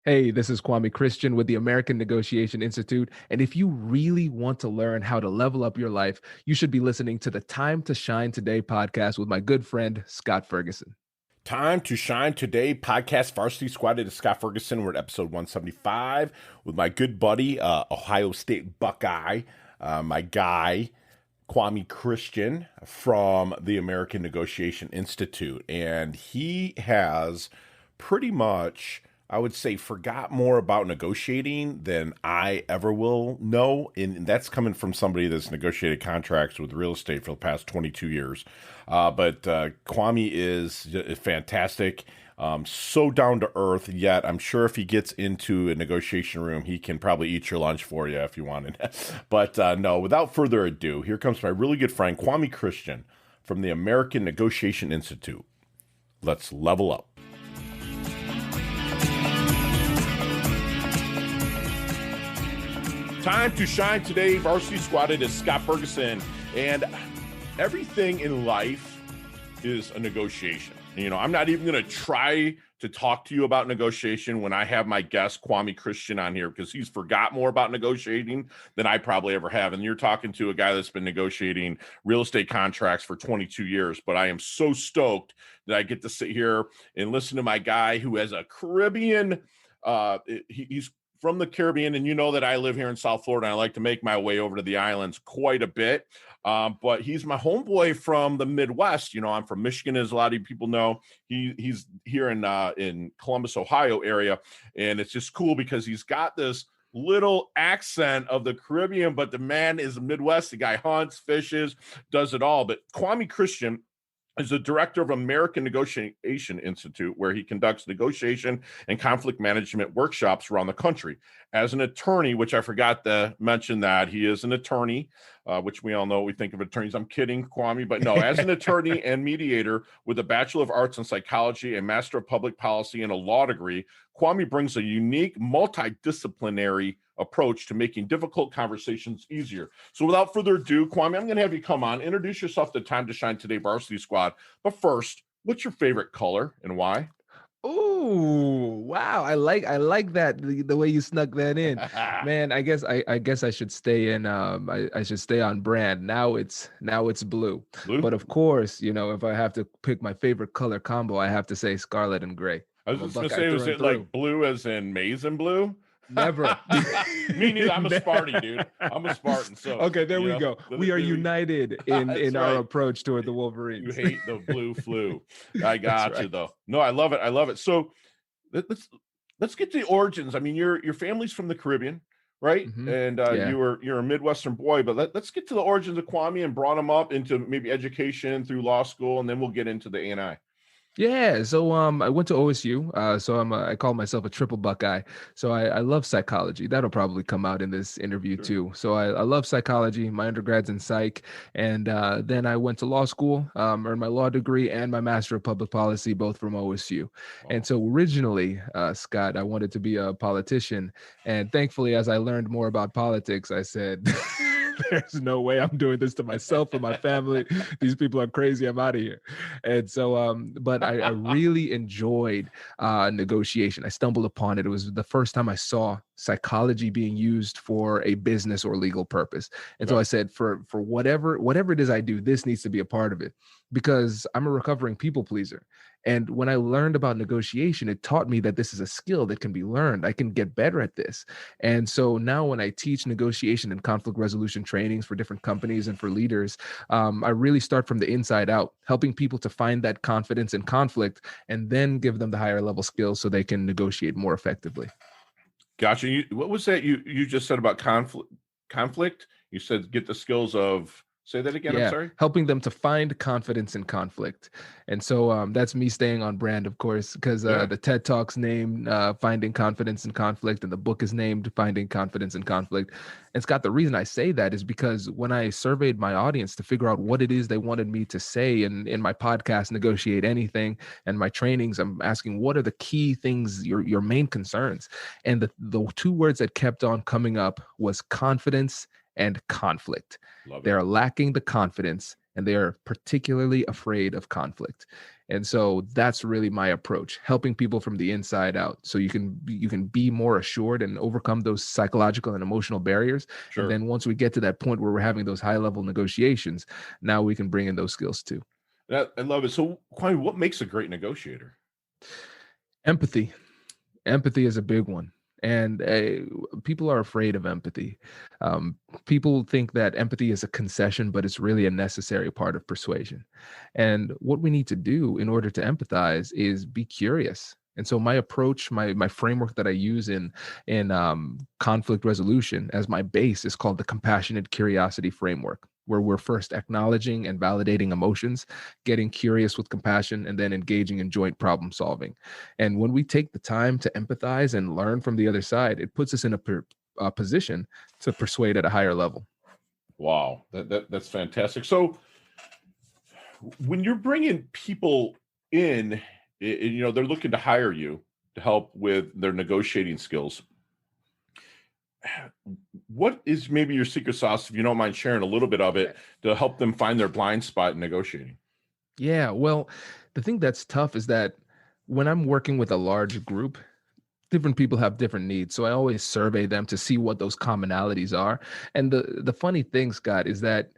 Hey, this is Kwame Christian with the American Negotiation Institute. And if you really want to learn how to level up your life, you should be listening to the Time to Shine Today podcast with my good friend, Scott Ferguson. Time to Shine Today podcast Varsity Squad. It is Scott Ferguson. We're at episode 175 with my good buddy, Ohio State Buckeye, my guy, Kwame Christian from the American Negotiation Institute. And he has pretty much, I would say, forgot more about negotiating than I ever will know. And that's coming from somebody that's negotiated contracts with real estate for the past 22 years. But Kwame is fantastic, so down to earth, yet I'm sure if he gets into a negotiation room, he can probably eat your lunch for you if you wanted. But no, without further ado, here comes my really good friend, Kwame Christian from the American Negotiation Institute. Let's level up. Time to Shine Today, Varsity Squad. It is Scott Ferguson, and everything in life is a negotiation. You know, I'm not even going to try to talk to you about negotiation when I have my guest, Kwame Christian, on here, because he's forgot more about negotiating than I probably ever have. And you're talking to a guy that's been negotiating real estate contracts for 22 years. But I am so stoked that I get to sit here and listen to my guy who has a Caribbean, he's from the Caribbean, and you know that I live here in South Florida, and I like to make my way over to the islands quite a bit. But he's my homeboy from the Midwest. You know, I'm from Michigan, as a lot of people know. He's here in Columbus, Ohio area, and it's just cool because he's got this little accent of the Caribbean, but the man is a Midwest. The guy hunts, fishes, does it all. But Kwame Christian is the director of American Negotiation Institute, where he conducts negotiation and conflict management workshops around the country. As an attorney, which I forgot to mention that he is an attorney, which we all know we think of attorneys. I'm kidding, Kwame, but no, as an attorney and mediator with a Bachelor of Arts in Psychology and Master of Public Policy and a law degree, Kwame brings a unique multidisciplinary approach to making difficult conversations easier. So without further ado, Kwame, I'm going to have you come on, introduce yourself to Time to Shine Today Varsity Squad. But first, what's your favorite color and why? Oh, wow. I like that the way you snuck that in. Man, I guess I should stay in I should stay on brand. Now it's blue. Blue? But of course, you know, if I have to pick my favorite color combo, I have to say scarlet and gray. I was just going to say, was it like blue as in maize and blue? Never. Me neither. I'm a Spartan, dude. I'm a Spartan. So okay, there we go. We are united in our approach toward the Wolverines. You hate the blue flu. I got you, right. though. No, I love it. I love it. So let's get to the origins. I mean, your family's from the Caribbean, right? Mm-hmm. And Yeah. you're a Midwestern boy. But let's get to the origins of Kwame and brought him up into maybe education through law school, and then we'll get into the A&I. Yeah, so I went to OSU, so I call myself a triple Buckeye. So I love psychology. That'll probably come out in this interview too. So I love psychology. My undergrad's in psych, and then I went to law school, earned my law degree and my Master of Public Policy, both from OSU. Wow. And so originally, Scott, I wanted to be a politician, and thankfully, as I learned more about politics, I said, there's no way I'm doing this to myself and my family. These people are crazy. I'm out of here. And so, but I really enjoyed negotiation. I stumbled upon it. It was the first time I saw psychology being used for a business or legal purpose. And so I said, for whatever it is I do, this needs to be a part of it, because I'm a recovering people pleaser. And when I learned about negotiation, it taught me that this is a skill that can be learned. I can get better at this. And so now when I teach negotiation and conflict resolution trainings for different companies and for leaders, I really start from the inside out, helping people to find that confidence in conflict and then give them the higher level skills so they can negotiate more effectively. Gotcha. What was that you just said about conflict? You said get the skills of, say that again. Yeah, I'm sorry. helping them to find confidence in conflict. And so that's me staying on brand, of course, because the TED Talk's named Finding Confidence in Conflict, and the book is named Finding Confidence in Conflict. And Scott, the reason I say that is because when I surveyed my audience to figure out what it is they wanted me to say in my podcast, Negotiate Anything, and my trainings, I'm asking, what are the key things, your main concerns? And the two words that kept on coming up was confidence and conflict. They're lacking the confidence, and they are particularly afraid of conflict. And so that's really my approach, helping people from the inside out. So you can be more assured and overcome those psychological and emotional barriers. And Sure. then once we get to that point where we're having those high level negotiations, now we can bring in those skills too. I love it. So, Kwame, what makes a great negotiator? Empathy. Empathy is a big one. And people are afraid of empathy. People think that empathy is a concession, but it's really a necessary part of persuasion. And what we need to do in order to empathize is be curious. And so my approach, my framework that I use in conflict resolution as my base is called the compassionate curiosity framework, where we're first acknowledging and validating emotions, getting curious with compassion, and then engaging in joint problem solving. And when we take the time to empathize and learn from the other side, it puts us in a position to persuade at a higher level. Wow, that's fantastic. So when you're bringing people in, they're looking to hire you to help with their negotiating skills. What is maybe your secret sauce, if you don't mind sharing a little bit of it, to help them find their blind spot in negotiating? Yeah, well, the thing that's tough is that when I'm working with a large group, different people have different needs. So I always survey them to see what those commonalities are. And the funny thing, Scott, is that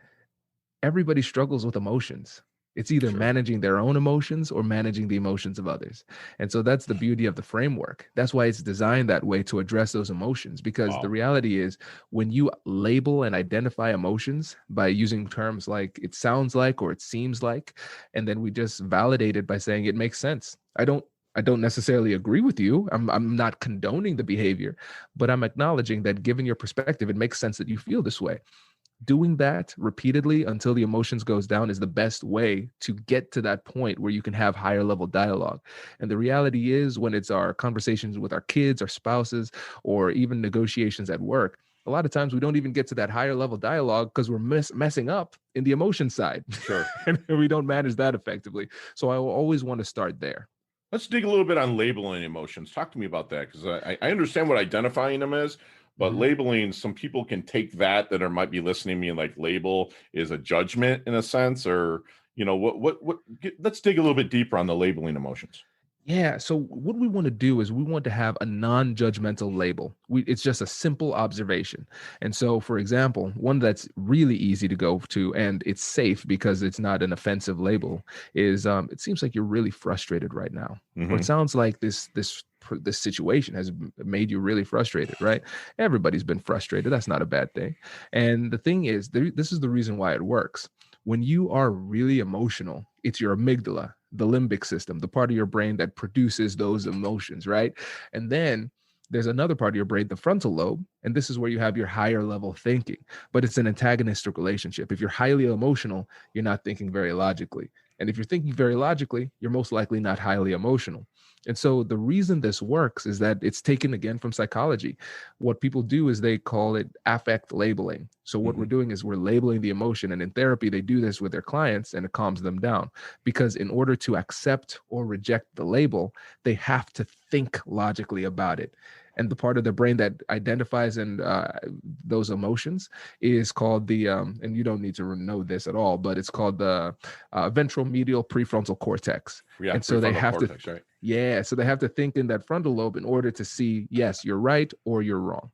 everybody struggles with emotions. It's either Sure. managing their own emotions or managing the emotions of others. And so that's the beauty of the framework. That's why it's designed that way, to address those emotions, because the Wow. reality is when you label and identify emotions by using terms like it sounds like or it seems like, and then we just validate it by saying it makes sense. I don't necessarily agree with you. I'm not condoning the behavior, but I'm acknowledging that given your perspective, it makes sense that you feel this way. Doing that repeatedly until the emotions goes down is the best way to get to that point where you can have higher level dialogue. And the reality is, when it's our conversations with our kids, our spouses, or even negotiations at work, a lot of times we don't even get to that higher level dialogue because we're messing up in the emotion side. Sure. And we don't manage that effectively. So I will always want to start there. Let's dig a little bit on labeling emotions. Talk to me about that, because I understand what identifying them is, but Mhm. labeling, some people can take that might be listening to me and like label is a judgment in a sense, or let's dig a little bit deeper on the labeling emotions. Yeah. So what we want to do is we want to have a non-judgmental label. It's just a simple observation. And so, for example, one that's really easy to go to and it's safe because it's not an offensive label is it seems like you're really frustrated right now, or it Hmm. sounds like this situation has made you really frustrated, right? Everybody's been frustrated. That's not a bad thing. And the thing is, this is the reason why it works. When you are really emotional, it's your amygdala, the limbic system, the part of your brain that produces those emotions, right? And then there's another part of your brain, the frontal lobe, and this is where you have your higher level thinking, but it's an antagonistic relationship. If you're highly emotional, you're not thinking very logically. And if you're thinking very logically, you're most likely not highly emotional. And so the reason this works is that it's taken again from psychology. What people do is they call it affect labeling. So what we're Hmm. doing is we're labeling the emotion. And in therapy, they do this with their clients and it calms them down. Because in order to accept or reject the label, they have to think logically about it. And the part of the brain that identifies and those emotions is called and you don't need to know this at all, but it's called the ventral medial prefrontal cortex. Yeah, And so they prefrontal have to, cortex, right? yeah, so they have to think in that frontal lobe in order to see, yes, you're right or you're wrong.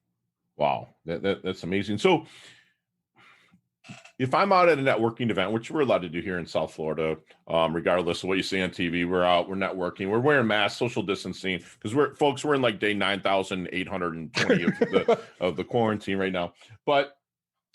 Wow, that's amazing. So if I'm out at a networking event, which we're allowed to do here in South Florida, regardless of what you see on TV, we're out, we're networking, we're wearing masks, social distancing, because we're in like day 9,820 of the quarantine right now. But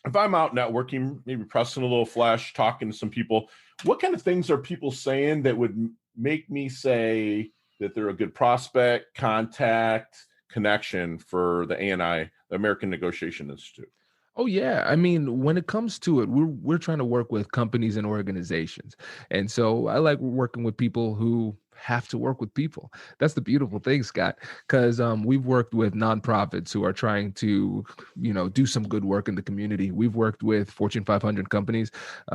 if I'm out networking, maybe pressing a little flesh, talking to some people, what kind of things are people saying that would make me say that they're a good prospect, contact, connection for the ANI, the American Negotiation Institute? Oh yeah, I mean, when it comes to it, we're trying to work with companies and organizations, and so I like working with people who have to work with people. That's the beautiful thing, Scott, because we've worked with nonprofits who are trying to, do some good work in the community. We've worked with Fortune 500 companies.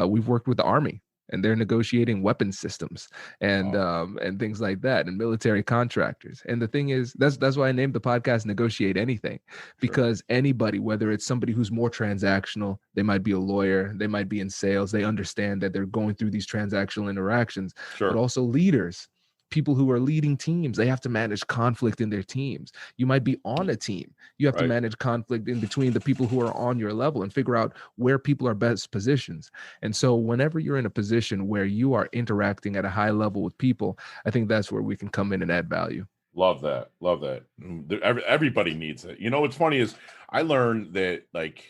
We've worked with the Army. and they're negotiating weapon systems and things like that, and military contractors. And the thing is, that's why I named the podcast Negotiate Anything, because anybody, whether it's somebody who's more transactional, they might be a lawyer, they might be in sales, they understand that they're going through these transactional interactions, but also leaders, people who are leading teams, they have to manage conflict in their teams. You might be on a team. You have to manage conflict in between the people who are on your level and figure out where people are best positions. And so whenever you're in a position where you are interacting at a high level with people, I think that's where we can come in and add value. Love that. Love that. Everybody needs it. You know, what's funny is I learned that, like,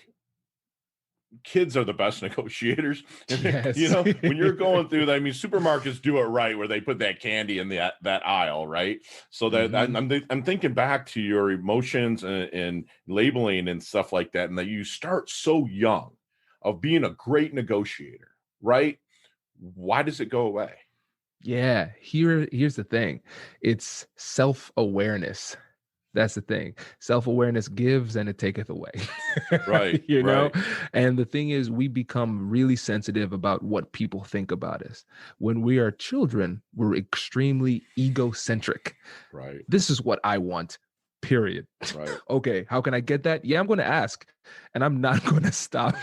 kids are the best negotiators. Yes. You know, when you're going through that, I mean, supermarkets do it right, where they put that candy in that aisle, right? So that I'm thinking back to your emotions and labeling and stuff like that, and that you start so young of being a great negotiator, right? Why does it go away? Yeah, here's the thing. It's self-awareness. That's the thing. Self-awareness gives and it taketh away. Right. You know? And the thing is, we become really sensitive about what people think about us. When we are children, we're extremely egocentric. Right. This is what I want, period. Right. Okay, how can I get that? Yeah, I'm going to ask. And I'm not going to stop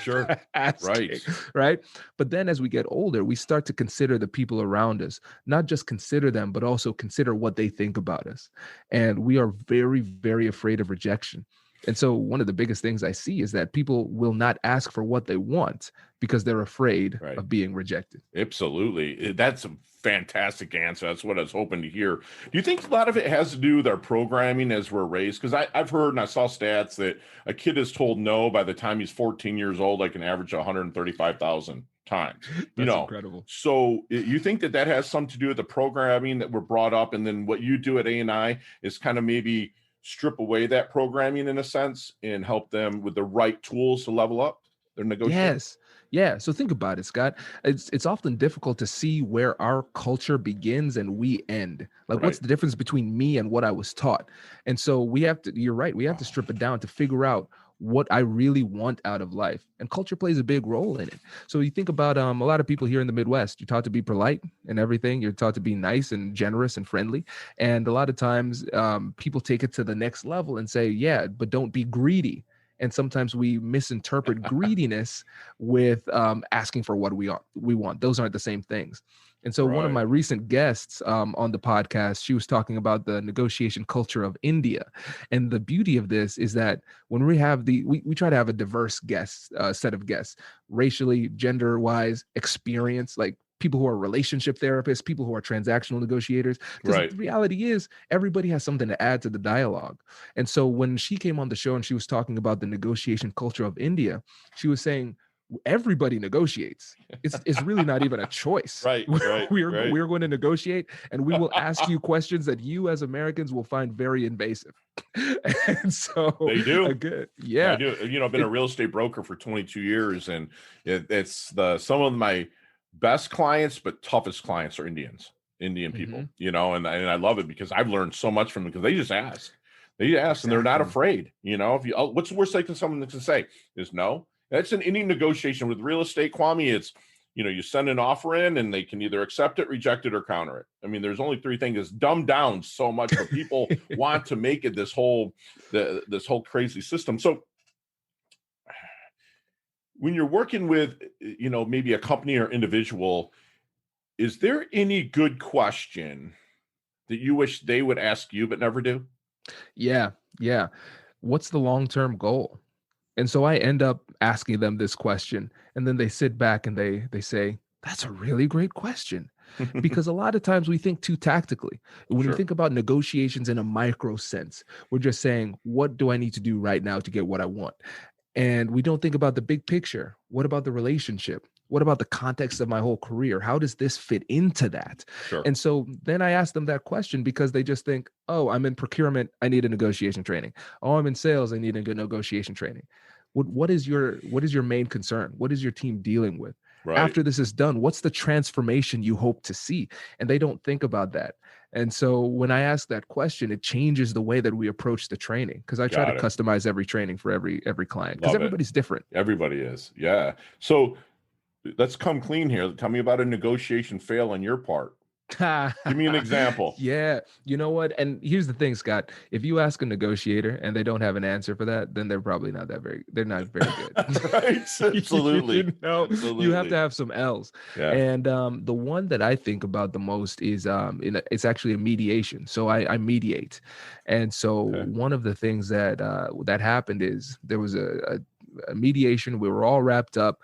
asking, right? But then as we get older, we start to consider the people around us, not just consider them, but also consider what they think about us. And we are very, very afraid of rejection. And so one of the biggest things I see is that people will not ask for what they want because they're afraid of being rejected. Absolutely. That's a fantastic answer. That's what I was hoping to hear. Do you think a lot of it has to do with our programming as we're raised? Because I've heard and I saw stats that a kid is told no by the time he's 14 years old, like an average of 135,000 times. That's incredible. So you think that has something to do with the programming that we're brought up, and then what you do at A&I is kind of maybe strip away that programming in a sense and help them with the right tools to level up their negotiation? Yes. Yeah. So think about it, Scott. It's often difficult to see where our culture begins and we end. Like, what's the difference between me and what I was taught? And so you're right. We have to strip it down to figure out what I really want out of life. And culture plays a big role in it. So you think about a lot of people here in the Midwest, you're taught to be polite and everything. You're taught to be nice and generous and friendly. And a lot of times people take it to the next level and say, yeah, but don't be greedy. And sometimes we misinterpret greediness with asking for what we want. Those aren't the same things. And so one of my recent guests on the podcast, she was talking about the negotiation culture of India. And the beauty of this is that when we have we try to have a diverse set of guests, racially, gender-wise, experience, like people who are relationship therapists, people who are transactional negotiators. Because the reality is everybody has something to add to the dialogue. And so when she came on the show and she was talking about the negotiation culture of India, she was saying, everybody negotiates. It's really not even a choice. We're going to negotiate, and we will ask you questions that you as Americans will find very invasive. And so they do. I do. You know, I've been a real estate broker for 22 years, and it's some of my best clients, but toughest clients are Indian people, you know, and I love it because I've learned so much from them because they just ask. And they're not afraid. You know, what's the worst thing someone can say is no. That's an Indian negotiation with real estate, Kwame. It's, you know, you send an offer in and they can either accept it, reject it, or counter it. I mean, there's only three things. It's dumbed down so much, but people want to make it this whole crazy system. So when you're working with, you know, maybe a company or individual, is there any good question that you wish they would ask you but never do? Yeah. What's the long-term goal? And so I end up asking them this question, and then they sit back and they say, that's a really great question. Because a lot of times we think too tactically. When you think about negotiations in a micro sense, we're just saying, what do I need to do right now to get what I want? And we don't think about the big picture. What about the relationship? What about the context of my whole career? How does this fit into that? And so then I ask them that question because they just think, oh, I'm in procurement, I need a negotiation training. Oh, I'm in sales, I need a good negotiation training. What is your main concern? What is your team dealing with? After this is done, what's the transformation you hope to see? And they don't think about that. And so when I ask that question, it changes the way that we approach the training, because I try to customize every training for every client, because everybody's different. Everybody is. Yeah. So let's come clean here. Tell me about a negotiation fail on your part. Give me an example. Yeah. You know what? And here's the thing, Scott. If you ask a negotiator and they don't have an answer for that, then they're probably they're not very good. Right? Absolutely. You know, Absolutely. you have to have some L's. Yeah. And the one that I think about the most is it's actually a mediation. So I mediate. And so one of the things that that happened is there was a mediation. We were all wrapped up.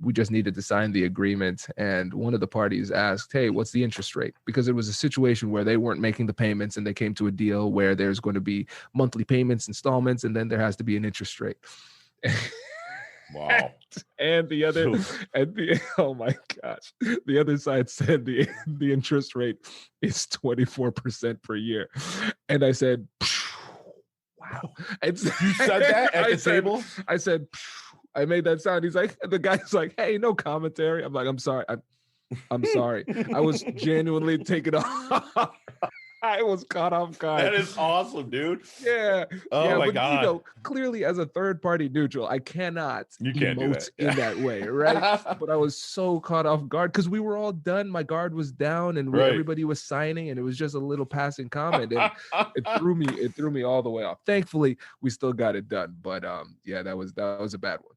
We just needed to sign the agreement. And one of the parties asked, hey, what's the interest rate? Because it was a situation where they weren't making the payments and they came to a deal where there's going to be monthly payments, installments, and then there has to be an interest rate. Wow. And the other, oh my gosh, the other side said the interest rate is 24% per year. And I said, wow. You said that at the table? I said, I made that sound. He's like, the guy's like, hey, no commentary. I'm like, I'm sorry. I'm sorry. I was genuinely taken off. I was caught off guard. That is awesome, dude. Yeah. Oh yeah, my but, God. You know, clearly as a third party neutral, I cannot emote in that way, right? But I was so caught off guard because we were all done. My guard was down and everybody was signing, and it was just a little passing comment. And it threw me all the way off. Thankfully, we still got it done. But yeah, that was a bad one.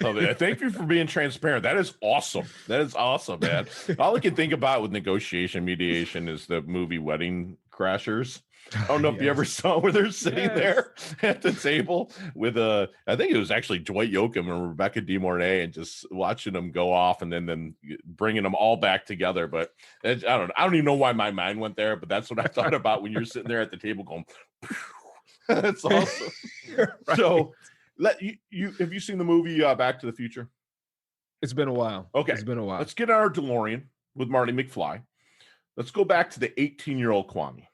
Oh, man. Thank you for being transparent. That is awesome. That is awesome, man. All I can think about with negotiation mediation is the movie Wedding Crashers. I don't know if you ever saw where they're sitting there at the table with I think it was actually Dwight Yoakam and Rebecca De Mornay, and just watching them go off and then bringing them all back together. But I don't even know why my mind went there, but that's what I thought about when you're sitting there at the table going, that's awesome. Right. So have you seen the movie Back to the Future? It's been a while. Okay. It's been a while. Let's get our DeLorean with Marty McFly. Let's go back to the 18-year-old Kwame.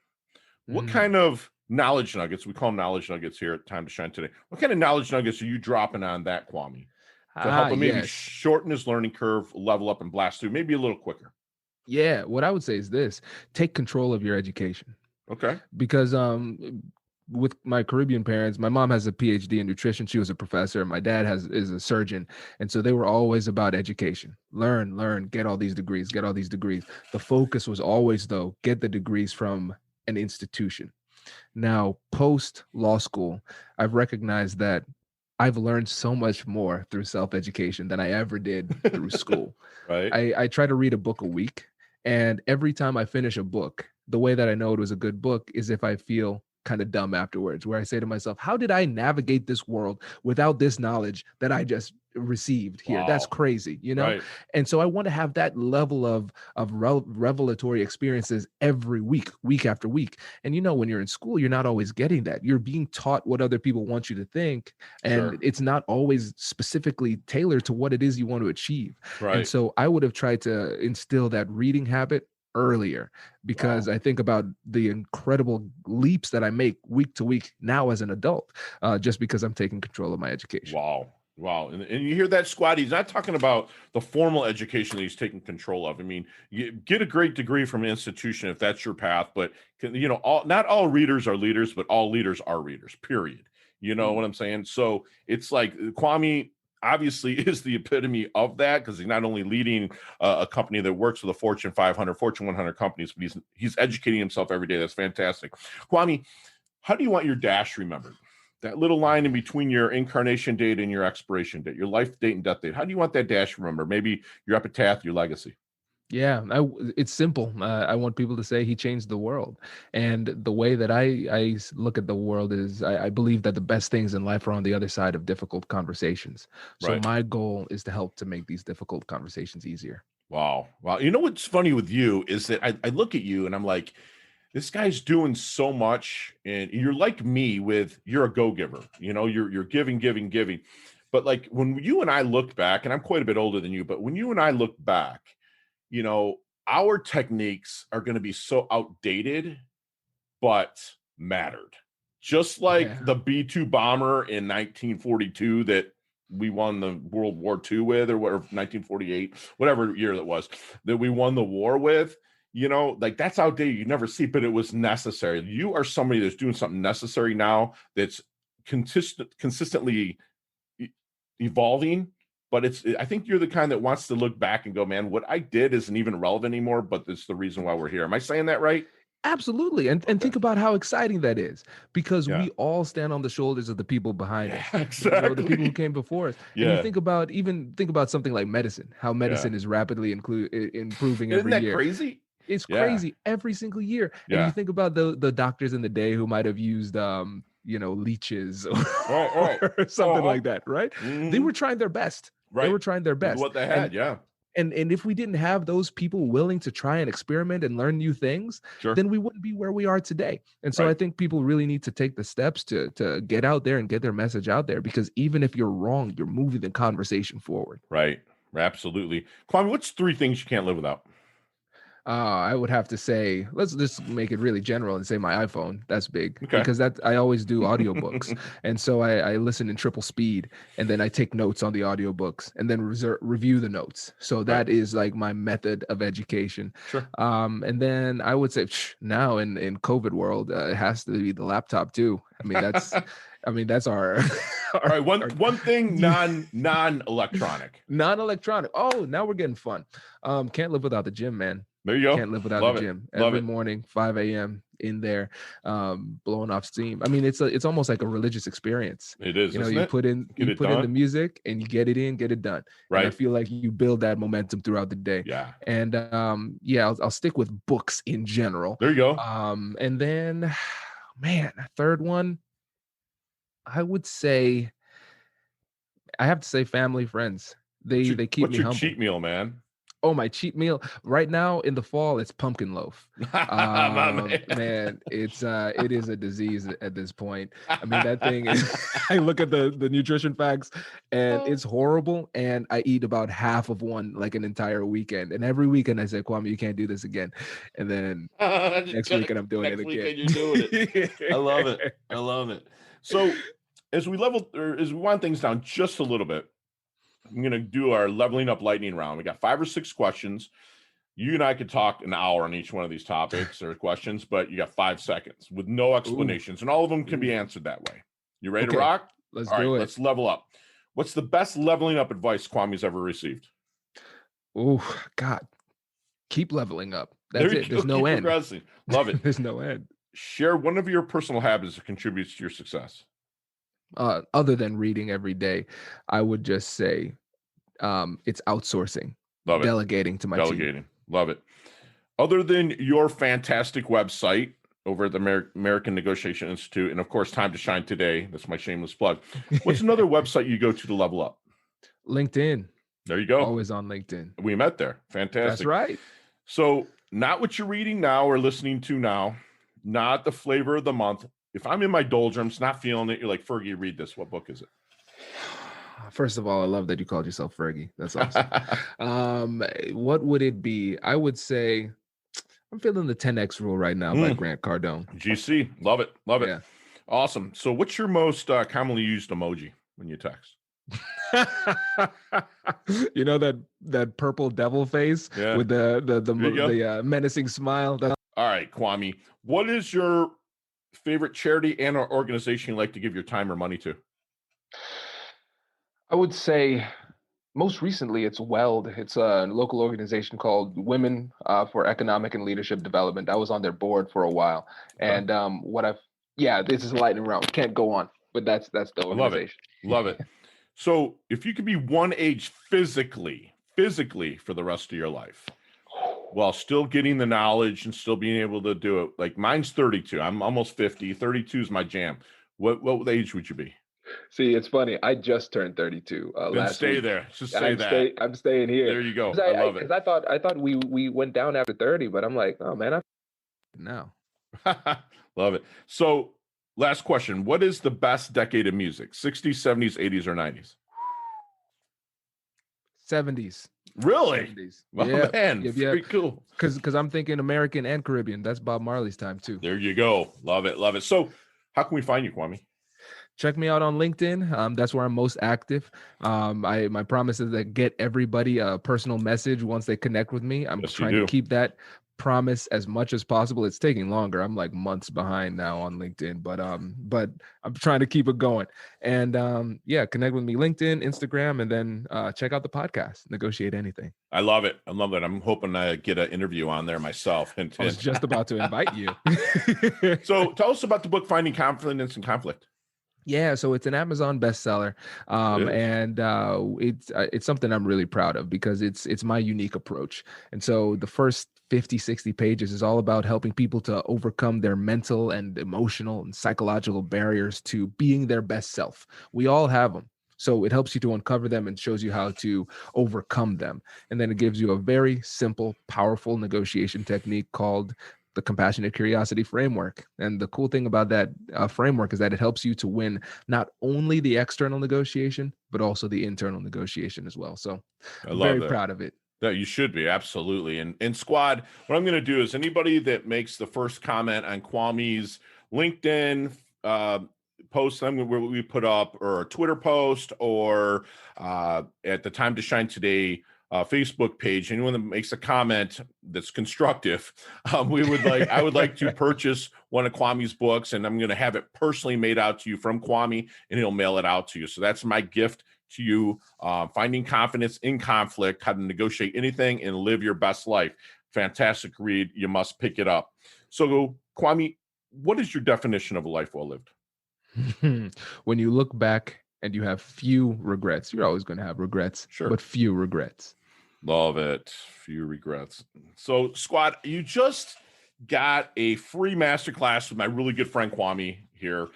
What kind of knowledge nuggets, we call them knowledge nuggets here at Time to Shine today, what kind of knowledge nuggets are you dropping on that Kwame to help him maybe shorten his learning curve, level up, and blast through maybe a little quicker? Yeah, what I would say is this: take control of your education. Okay. Because with my Caribbean parents, my mom has a PhD in nutrition. She was a professor. My dad is a surgeon. And so they were always about education. Learn, get all these degrees. The focus was always, though, get the degrees from an institution. Now, post law school, I've recognized that I've learned so much more through self-education than I ever did through school. Right. I try to read a book a week. And every time I finish a book, the way that I know it was a good book is if I feel kind of dumb afterwards, where I say to myself, how did I navigate this world without this knowledge that I just received here? Wow. That's crazy, you know? Right. And so I want to have that level of revelatory experiences every week after week. And you know, when you're in school, you're not always getting that. You're being taught what other people want you to think. And it's not always specifically tailored to what it is you want to achieve. Right. And so I would have tried to instill that reading habit earlier, because I think about the incredible leaps that I make week to week now as an adult, just because I'm taking control of my education. Wow. And you hear that, Squad? He's not talking about the formal education that he's taking control of. I mean, you get a great degree from an institution if that's your path, but you know, not all readers are leaders, but all leaders are readers, period. You know what I'm saying? So it's like Kwame obviously is the epitome of that, because he's not only leading a company that works with a Fortune 500, Fortune 100 companies, but he's educating himself every day. That's fantastic. Kwame, how do you want your dash remembered? That little line in between your incarnation date and your expiration date, your life date and death date. How do you want that dash remembered? Maybe your epitaph, your legacy. Yeah, it's simple. I want people to say he changed the world. And the way that I look at the world is I believe that the best things in life are on the other side of difficult conversations. So my goal is to help to make these difficult conversations easier. Wow. You know what's funny with you is that I look at you and I'm like, this guy's doing so much, and you're like me with, you're a go-giver, you know, you're giving. But like when you and I look back, and I'm quite a bit older than you, but when you and I look back, you know, our techniques are going to be so outdated, but mattered. Just like the B-2 bomber in 1942 that we won the World War II with, or whatever, 1948, whatever year that was, that we won the war with, you know, like that's outdated. You never see, but it was necessary. You are somebody that's doing something necessary now that's consistently evolving but I think you're the kind that wants to look back and go, man, what I did isn't even relevant anymore, but it's the reason why we're here. Am I saying that right? Absolutely. And think about how exciting that is, because Yeah. we all stand on the shoulders of the people behind us. Exactly. The people who came before us. Yeah. And you think about something like medicine, how medicine is rapidly improving every year. Isn't that crazy? It's crazy every single year. And you think about the doctors in the day who might have used leeches or something like that, right? Mm-hmm. They were trying their best. Right. They were trying their best. With what they had, And if we didn't have those people willing to try and experiment and learn new things, then we wouldn't be where we are today. And so I think people really need to take the steps to get out there and get their message out there, because even if you're wrong, you're moving the conversation forward. Right. Absolutely. Kwame, what's 3 things you can't live without? I would have to say, let's just make it really general and say my iPhone. That's big, Okay. because I always do audiobooks. And so I listen in triple speed, and then I take notes on the audiobooks and then review the notes. So that is like my method of education. Sure. And then I would say now in COVID world, it has to be the laptop too. I mean, that's our all right. One thing non-electronic. Non-electronic. Oh, now we're getting fun. Can't live without the gym, man. There you go. Can't live without the gym. Every morning, 5 a.m. in there, blowing off steam. I mean, it's almost like a religious experience. It is. You put in the music and you get it done. Right. And I feel like you build that momentum throughout the day. Yeah. And I'll stick with books in general. There you go. And then, man, a third one, I would say, I have to say family, friends. They keep me humble. What's your cheat meal, man? Oh, my cheat meal right now in the fall, it's pumpkin loaf. Man, it is a disease at this point. I mean, that thing is, I look at the nutrition facts and it's horrible. And I eat about half of one, like an entire weekend. And every weekend I say, Kwame, you can't do this again. And then next weekend I'm doing it again. You're doing it. I love it. So as we wind things down just a little bit, I'm going to do our leveling up lightning round. We got 5 or 6 questions. You and I could talk an hour on each one of these topics or questions, but you got 5 seconds with no explanations, and all of them can be answered that way. You ready to rock? Let's do it. Let's level up. What's the best leveling up advice Kwame's ever received? Oh, God. Keep leveling up. That's it. There's no end. Progressing. Love it. There's no end. Share one of your personal habits that contributes to your success. Other than reading every day, I would just say it's outsourcing. Love it. Delegating to my team. Love it. Other than your fantastic website over at the American Negotiation Institute, and of course, Time to Shine Today. That's my shameless plug. What's another website you go to level up? LinkedIn. There you go. Always on LinkedIn. We met there. Fantastic. That's right. So not what you're reading now or listening to now, not the flavor of the month. If I'm in my doldrums, not feeling it, you're like, Fergie, read this. What book is it? First of all, I love that you called yourself Fergie. That's awesome. What would it be? I would say I'm feeling the 10X Rule right now by Grant Cardone. GC. Love it. Love it. Yeah. Awesome. So what's your most commonly used emoji when you text? You know that purple devil face with the menacing smile. All right, Kwame. What is your favorite charity and or organization you like to give your time or money to? I would say most recently it's WELD. It's a local organization called Women for Economic and Leadership Development. I was on their board for a while. And this is a lightning round. Can't go on, but that's the organization. Love it. So if you could be one age physically for the rest of your life, while still getting the knowledge and still being able to do it, like mine's 32. I'm almost 50. 32 is my jam. What age would you be? See, it's funny. I just turned 32 last stay week. there. Just say that. I'm staying here. There you go. I love it. Because I thought we went down after 30, but I'm like, oh man, no. Love it. So last question. What is the best decade of music? 60s, 70s, 80s, or 90s? 70s. Really? 70s. Well, man, very cool. Because I'm thinking American and Caribbean. That's Bob Marley's time too. There you go. Love it. So how can we find you, Kwame? Check me out on LinkedIn. That's where I'm most active. My promise is that get everybody a personal message once they connect with me. I'm Yes, you trying to do. keep that promise as much as possible. It's taking longer. I'm like months behind now on LinkedIn, but I'm trying to keep it going. And yeah, connect with me LinkedIn, Instagram, and then check out the podcast, Negotiate Anything. I love it. I love it. I'm hoping I get an interview on there myself. I was just about to invite you. So tell us about the book, Finding Confidence in Conflict. Yeah, so it's an Amazon bestseller, and it's something I'm really proud of because it's my unique approach. And so the first 50, 60 pages is all about helping people to overcome their mental and emotional and psychological barriers to being their best self. We all have them. So it helps you to uncover them and shows you how to overcome them. And then it gives you a very simple, powerful negotiation technique called the compassionate curiosity framework. And the cool thing about that framework is that it helps you to win not only the external negotiation, but also the internal negotiation as well. So I'm very proud of it. No, you should be, absolutely. And squad, what I'm going to do is anybody that makes the first comment on Kwame's LinkedIn post we put up, or a Twitter post, or at the Time to Shine Today Facebook page, anyone that makes a comment that's constructive, I would like to purchase one of Kwame's books, and I'm going to have it personally made out to you from Kwame, and he'll mail it out to you. So that's my gift to you. Finding Confidence in Conflict, How to Negotiate Anything and Live Your Best Life. Fantastic read. You must pick it up. So Kwame, what is your definition of a life well lived? When you look back and you have few regrets. You're always going to have regrets, sure, but few regrets. Love it. Few regrets. So, squad, you just got a free masterclass with my really good friend Kwame here.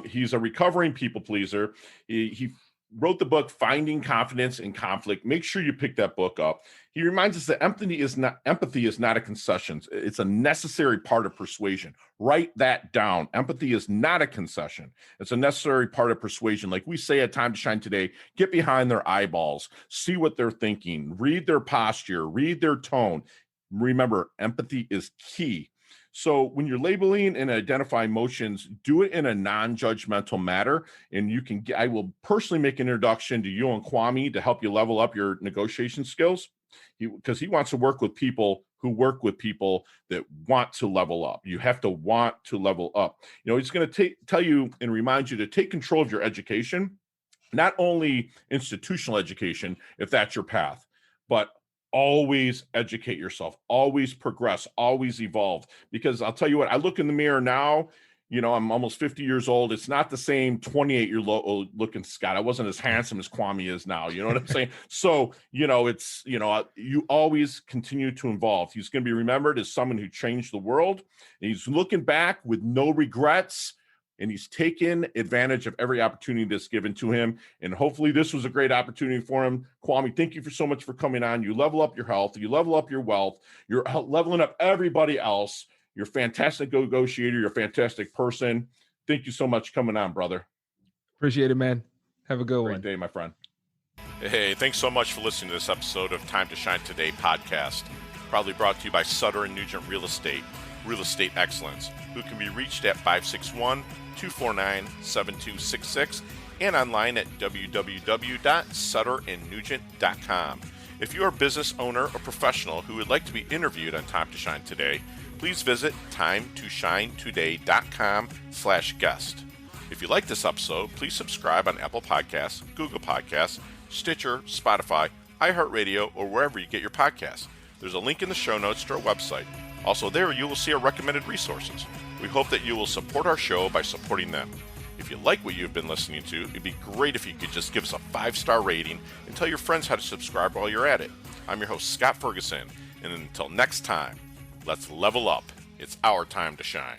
He's a recovering people pleaser. He wrote the book Finding Confidence in Conflict. Make sure you pick that book up. He reminds us that empathy is not a concession. It's a necessary part of persuasion. Write that down. Empathy is not a concession. It's a necessary part of persuasion. Like we say at Time to Shine Today, get behind their eyeballs, see what they're thinking, read their posture, read their tone. Remember, empathy is key. So when you're labeling and identifying emotions, do it in a non-judgmental manner. And I will personally make an introduction to you and Kwame to help you level up your negotiation skills, because he wants to work with people who work with people that want to level up. You have to want to level up. He's going to tell you and remind you to take control of your education, not only institutional education, if that's your path, but always educate yourself, always progress, always evolve. Because I'll tell you what, I look in the mirror now, I'm almost 50 years old. It's not the same 28-year-old looking Scott. I wasn't as handsome as Kwame is now. You know what I'm saying? So, you always continue to evolve. He's going to be remembered as someone who changed the world. And he's looking back with no regrets, and he's taken advantage of every opportunity that's given to him. And hopefully this was a great opportunity for him. Kwame, thank you so much for coming on. You level up your health. You level up your wealth. You're leveling up everybody else. You're a fantastic negotiator. You're a fantastic person. Thank you so much for coming on, brother. Appreciate it, man. Have a good one. Great day, my friend. Hey, thanks so much for listening to this episode of Time to Shine Today podcast. Proudly brought to you by Sutter & Nugent Real Estate Excellence, who can be reached at 561-249-7266 and online at www.sutterandnugent.com. If you're a business owner or professional who would like to be interviewed on Time to Shine Today, please visit timetoshinetoday.com/guest. If you like this episode, please subscribe on Apple Podcasts, Google Podcasts, Stitcher, Spotify, iHeartRadio, or wherever you get your podcasts. There's a link in the show notes to our website. Also there, you will see our recommended resources. We hope that you will support our show by supporting them. If you like what you've been listening to, it'd be great if you could just give us a 5-star rating and tell your friends how to subscribe while you're at it. I'm your host, Scott Ferguson, and until next time, let's level up. It's our time to shine.